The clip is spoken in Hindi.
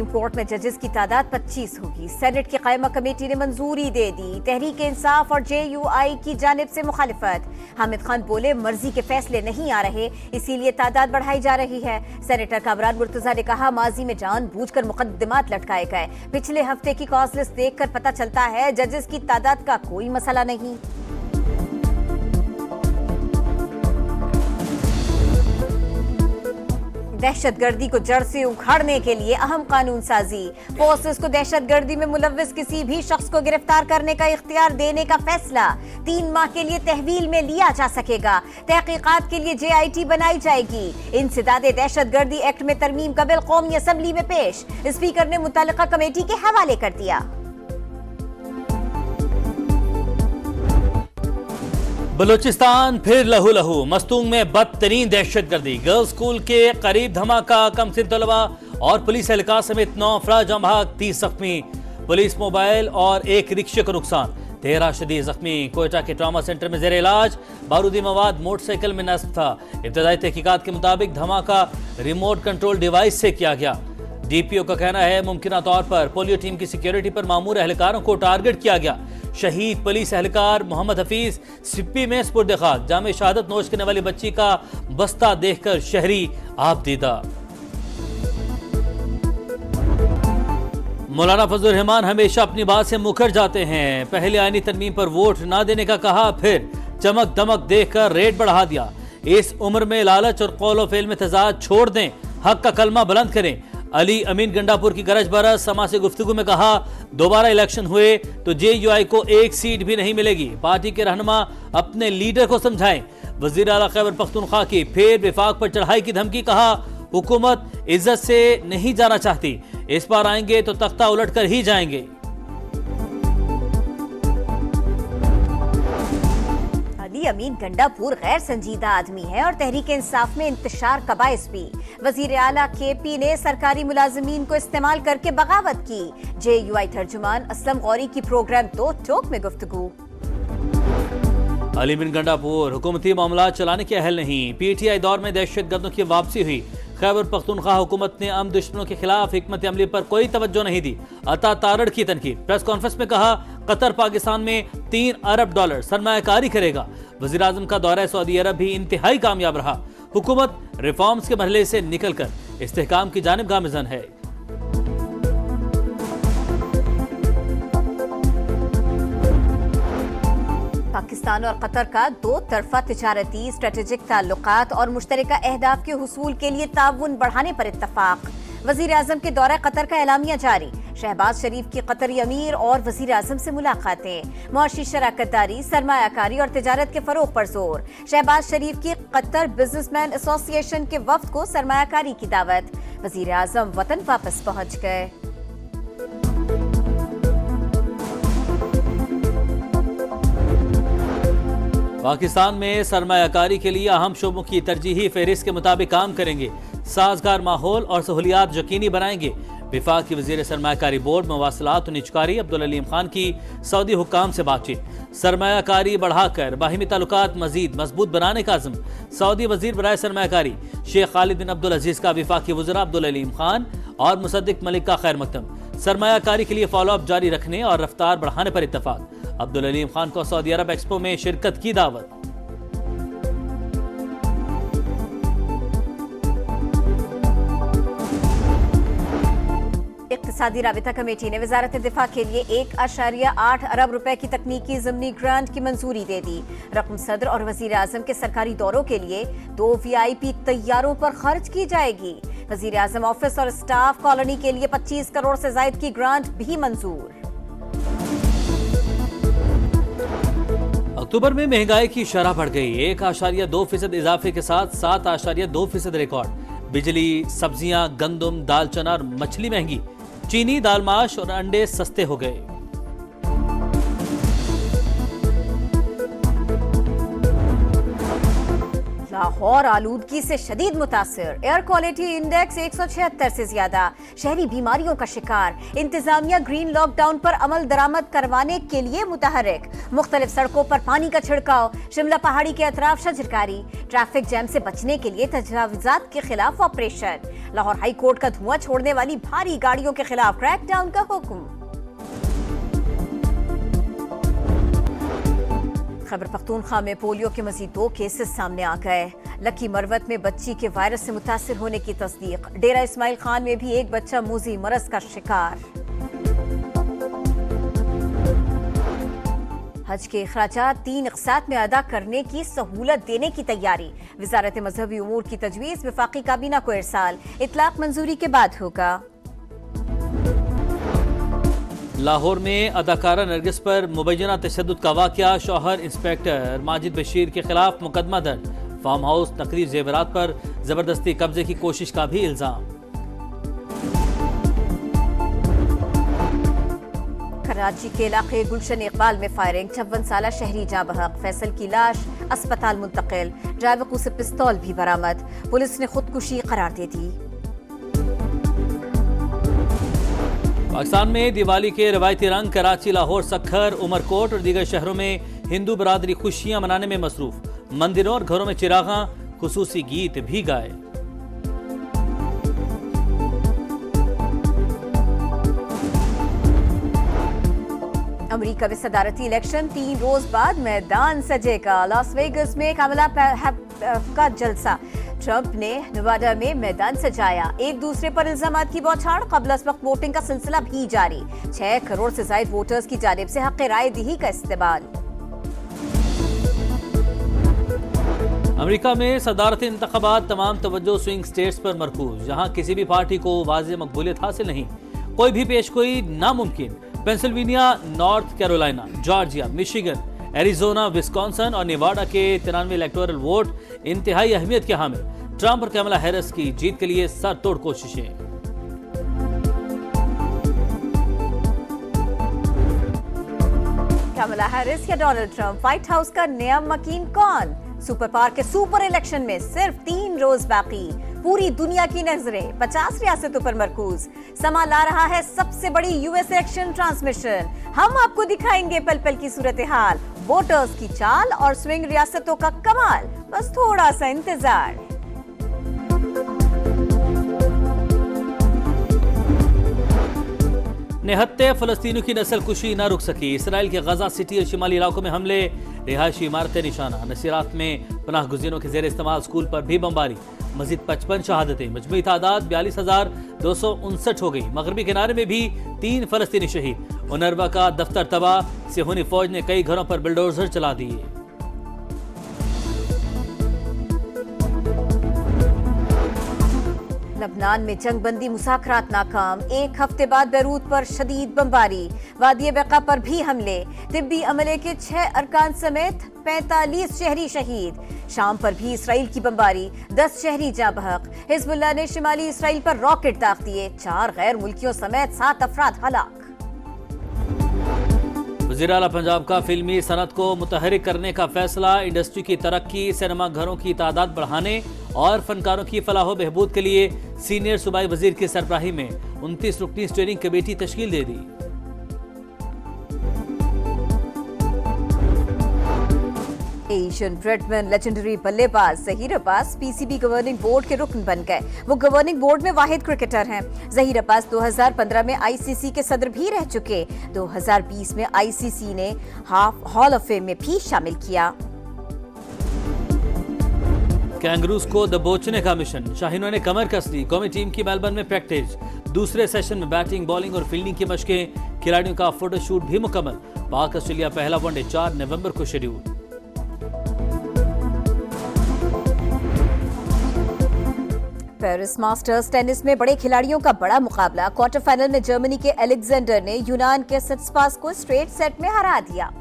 सुप्रीम कोर्ट में जजेस की तादाद 25 होगी। सेनेट की कायमा कमेटी ने मंजूरी दे दी। तहरीक इंसाफ और JUI की जानिब से मुखालिफत। हामिद खान बोले मर्जी के फैसले नहीं आ रहे, इसीलिए तादाद बढ़ाई जा रही है। सेनेटर कामरान मुर्तजा ने कहा माजी में जानबूझकर मुकद्दमात लटकाए गए। पिछले हफ्ते की कॉज लिस्ट देखकर पता चलता है जजेस की तादाद का कोई मसला नहीं। दहशतगर्दी को जड़ से उखाड़ने के लिए अहम कानून साजी। फोर्सेस को दहशतगर्दी में मुलव्विस किसी भी शख्स को गिरफ्तार करने का इख्तियार देने का फैसला 3 माह के लिए तहवील में लिया जा सकेगा। तहकीकात के लिए JIT बनाई जाएगी। इंसदादे दहशतगर्दी एक्ट में तरमीम का बिल कौमी असम्बली में पेश। स्पीकर ने मुतल्लिका कमेटी के हवाले कर दिया। बलूचिस्तान फिर लहू लहू। मस्तूंग में बदतरीन दहशतगर्दी। गर्ल्स स्कूल के करीब धमाका। कमसिन तलबा और पुलिस एहलकार समेत 9 अफराद जम बहक, 30 जख्मी। पुलिस मोबाइल और एक रिक्शे को नुकसान, 13 शदीद जख्मी। कोयटा के ट्रामा सेंटर में जेर इलाज। बारूदी मवाद मोटरसाइकिल में नस्ब था। इब्तदाई तहकीकात के मुताबिक धमाका रिमोट कंट्रोल डिवाइस से किया गया। DPO का कहना है मुमकिन तौर पर पोलियो टीम की सिक्योरिटी पर मामूर एहलकारों को टारगेट किया गया। शहीद पुलिस एहलकार मोहम्मद हफीज सिप्पी में सुपुर्द खाक। जामे शहादत नोश करने वाली बच्ची का बस्ता देखकर शहरी आपदीदा। मौलाना फजलुर रहमान हमेशा अपनी बात से मुकर जाते हैं। पहले आईनी तरमीम पर वोट ना देने का कहा, फिर चमक दमक देखकर रेट बढ़ा दिया। इस उम्र में लालच और कौल फेल में तजाद छोड़ दें, हक का कलमा बुलंद करें। अली अमीन गंडापुर की गरज बरस। समा से गुफ्तगू में कहा दोबारा इलेक्शन हुए तो JUI को एक सीट भी नहीं मिलेगी। पार्टी के रहनुमा अपने लीडर को समझाएं। वजीर आला खैबर पख्तूनख्वा की फिर विफाक पर चढ़ाई की धमकी। कहा हुकूमत इज्जत से नहीं जाना चाहती, इस बार आएंगे तो तख्ता उलट कर ही जाएंगे। अली अमीन गंडापुर गैर संजीदा आदमी है और तहरीक इंसाफ में इंतशार का बाइस भी। वजीर आला KP ने सरकारी मुलाजिमीन को इस्तेमाल करके बगावत की। JUI तर्जुमान असलम गौरी की प्रोग्राम तो टोक में गुफ्तगू। अली बिन गंडापुर हुकूमती मामला चलाने के अहल नहीं। PTI दौर में दहशतगर्दों की वापसी हुई। खैबर पख्तूनख्वा हुकूमत ने आम दुश्मनों के खिलाफ हिकमत अमली पर कोई तवज्जो नहीं दी। अता तारड़ की तनकीद। प्रेस कॉन्फ्रेंस में कहा कतर पाकिस्तान में $3 अरब सरमायाकारी करेगा। वज़ीर आज़म का दौरा सऊदी अरब भी इंतहाई कामयाब रहा। हुकूमत रिफॉर्म्स के मरहले से निकलकर इस्तेहकाम की जानिब गामज़न है। पाकिस्तान और कतर का 2 तरफा तिजारती स्ट्रेटेजिक ताल्लुकात और मुश्तरका अहदाफ के हुसूल के लिए ताउन बढ़ाने पर इत्तफाक। वजीर आजम के दौरा कतर का एलामिया जारी। शहबाज शरीफ की कतरी अमीर और वजीर आजम से मुलाकातें। मुआशी शराकतदारी, सरमायाकारी और तिजारत के फरोग पर जोर। शहबाज शरीफ की कतर बिजनेसमैन एसोसिएशन के वफ्द को सरमायाकारी की दावत। वजीर आजम वतन वापस पहुंच गए। पाकिस्तान में सरमायाकारी के लिए अहम शोबों की तरजीही फहरिस्त के मुताबिक काम करेंगे। साजगार माहौल और सहूलियात यकीनी बनाएंगे। विफाक की वजीर सरमायाकारी बोर्ड मवासलात और निजकारी अब्दुल अलीम खान की सऊदी हुकाम से बातचीत। सरमायाकारी बढ़ाकर बाहिमी ताल्लुकात मजीद मजबूत बनाने का अज़्म। सऊदी वजीर बराए सरमायाकारी शेख खालिद बिन अब्दुल अजीज का विफाकी वज़रा अब्दुल अलीम खान और मुसद्दिक मलिक का खैर मकदम। सरमायाकारी के लिए फॉलोअप जारी रखने और रफ्तार बढ़ाने पर इत्तफाक। अब्दुल अलीम खान को सऊदी अरब एक्सपो में शिरकत की दावत। इक़्तिसादी राबिता कमेटी ने वज़ारत दिफा के लिए 1.8 अरब रुपए की तकनीकी ज़मीनी ग्रांट की मंजूरी दे दी। रकम सदर और वज़ीर आज़म के सरकारी दौरों के लिए 2 VIP तैयारों पर खर्च की जाएगी। वज़ीर आज़म ऑफिस और स्टाफ कॉलोनी के लिए 25 करोड़ से ज़ायद की ग्रांट भी मंजूर। अक्टूबर में महंगाई की शरह बढ़ गई। 1.2% इजाफे के साथ 7.2% रिकॉर्ड। बिजली, सब्जियां, गंदम, दाल चना और मछली महंगी। चीनी, दाल माश और अंडे सस्ते हो गए। लाहौर आलूदगी से शदीद मुतासिर, एयर क्वालिटी इंडेक्स 176 से ज्यादा, शहरी बीमारियों का शिकार। इंतजामिया ग्रीन लॉकडाउन पर अमल दरामद करवाने के लिए मुतहरिक, मुख्तलिफ सड़कों पर पानी का छिड़काव, शिमला पहाड़ी के अतराफ शजरकारी, ट्रैफिक जैम से बचने के लिए तजावुजात के खिलाफ ऑपरेशन। लाहौर हाई कोर्ट का धुआं छोड़ने वाली भारी गाड़ियों के खिलाफ क्रैकडाउन का हुक्म। खैबर पख्तूनख्वा में पोलियो के मजीद 2 केसेस सामने आ गए। लकी मरवत में बच्ची के वायरस से मुतासिर होने की तस्दीक। डेरा इस्माइल खान में भी एक बच्चा मूजी मरज का शिकार। हज के अखराजात 3 अक़सात में अदा करने की सहूलत देने की तैयारी। वज़ारत मजहबी उमूर की तजवीज़ वफ़ाक़ी काबीना को इरसाल, इतलाक़ मंजूरी के बाद होगा। लाहौर में अदाकारा नरगिस पर मुबैना तशद्दुद का वाक़या, शौहर इंस्पेक्टर माजिद बशीर के खिलाफ मुकदमा दर्ज। फार्म हाउस नकली जेवरात पर जबरदस्ती कब्जे की कोशिश का भी इल्जाम। कराची के इलाके गुलशन इकबाल में फायरिंग, 56 साला शहरी जाँ बहक। फैसल की लाश अस्पताल मुंतकिल, ड्राइवर को से पिस्तौल भी बरामद। पुलिस ने खुदकुशी करार दे दी। पाकिस्तान में दिवाली के रवायती रंग, कराची, लाहौर, सक्खर, उमरकोट और दीगर शहरों में हिंदू बरादरी खुशियां मनाने में मसरूफ। मंदिरों और घरों में चिरागा, खुसूसी गीत भी गाए। अमेरिका में सदारती इलेक्शन, 3 रोज बाद मैदान सजेगा। लास वेगस में कमला का जलसा, ट्रंप ने नेवाडा में मैदान सजाया। एक दूसरे पर इल्जामात की बौछार, क़ब्ल वक्त वोटिंग का सिलसिला भी जारी। 6 करोड़ से ज्यादा वोटर्स की जानिब से हक़ राय दही का इस्तेमाल। अमेरिका में सदारती इंतखाबात, तमाम तवज्जो स्विंग स्टेट्स पर मरकूज। जहां किसी भी पार्टी को वाज़ेह मकबूलियत हासिल नहीं, कोई भी पेशगोई नामुमकिन। Pennsylvania, north Carolina, Georgia, Michigan, Arizona, Wisconsin और नेवाडा के 93 इलेक्टोरल वोट इंतहाई अहमियत के हामिल। ट्रंप और कमला हैरिस की जीत के लिए सर तोड़ कोशिशें। कमला हैरिस या डोनाल्ड ट्रंप, व्हाइट हाउस का नया मकीन कौन? सुपर पावर के सुपर इलेक्शन में सिर्फ 3 रोज बाकी। पूरी दुनिया की नजरें 50 रियासतों पर मरकूज। समा ला रहा है सबसे बड़ी यूएस इलेक्शन ट्रांसमिशन। हम आपको दिखाएंगे पल पल की सूरत हाल, वोटर्स की चाल और स्विंग रियासतों का कमाल। बस थोड़ा सा इंतजार। निहत्ते फलस्तीनियों की नस्ल कुशी न रुक सकी। इसराइल के गजा सिटी और शिमाली इलाकों में हमले, रिहायशी इमारतें निशाना। नसीरात में पनाह गुज़ीरों के जेर इस्तेमाल स्कूल पर भी बमबारी। मजीद 55 शहादतें, मजमूई तादाद 42,259 हो गई। मगरबी किनारे में भी 3 फलस्तीनी शहीद। उनरवा का दफ्तर तबाह, सिहोनी फौज ने कई घरों पर बुलडोजर चला दिए। लबनान में जंगबंदी मुज़ाकरात नाकाम। 1 हफ्ते बाद बैरूत पर शदीद बमबारी। वादी बेका पर भी हमले। तिब्बी अमले के 6 अरकान समेत 45 शहरी शहीद। शाम पर भी इसराइल की बमबारी, 10 शहरी जाँ बहक। हिजबुल्लाह ने शिमाली इसराइल पर रॉकेट दाग दिए। 4 गैर मुल्कियों समेत 7 अफराद हलाक। वज़ीर आला पंजाब का फिल्मी सनत को मुतहरिक करने का फैसला। इंडस्ट्री की तरक्की, सिनेमा घरों की तादाद बढ़ाने और फनकारों की फलाह बहबूद के लिए सीनियर सूबाई वजीर की सरबराही में 29 रुकनी स्टीयरिंग कमेटी तश्कील दे दी। एशियन ब्रेडमैन लेजेंडरी बल्लेबाज Zaheer Abbas PCB governing board के रुकन बन गए। वो गवर्निंग बोर्ड में वाहिद क्रिकेटर हैं। ज़हीर अब्बास 2015 में आईसीसी के सदर भी रह चुके। 2020 में आईसीसी ने हॉल ऑफ फेम में भी शामिल किया। कैंगरूज को दबोचने का मिशन, शाहीनों ने कमर कस ली। कौमी टीम की मेलबर्न में प्रैक्टिस। दूसरे सेशन में बैटिंग, बॉलिंग और फील्डिंग की मशकें। खिलाड़ियों का फोटोशूट भी मुकम्मल। पाक ऑस्ट्रेलिया पहला वनडे 4 नवंबर को शेड्यूल। पेरिस मास्टर्स टेनिस में बड़े खिलाड़ियों का बड़ा मुकाबला। क्वार्टर फाइनल में जर्मनी के एलेक्जेंडर ने यूनान के सिट्सपास को स्ट्रेट सेट में हरा दिया।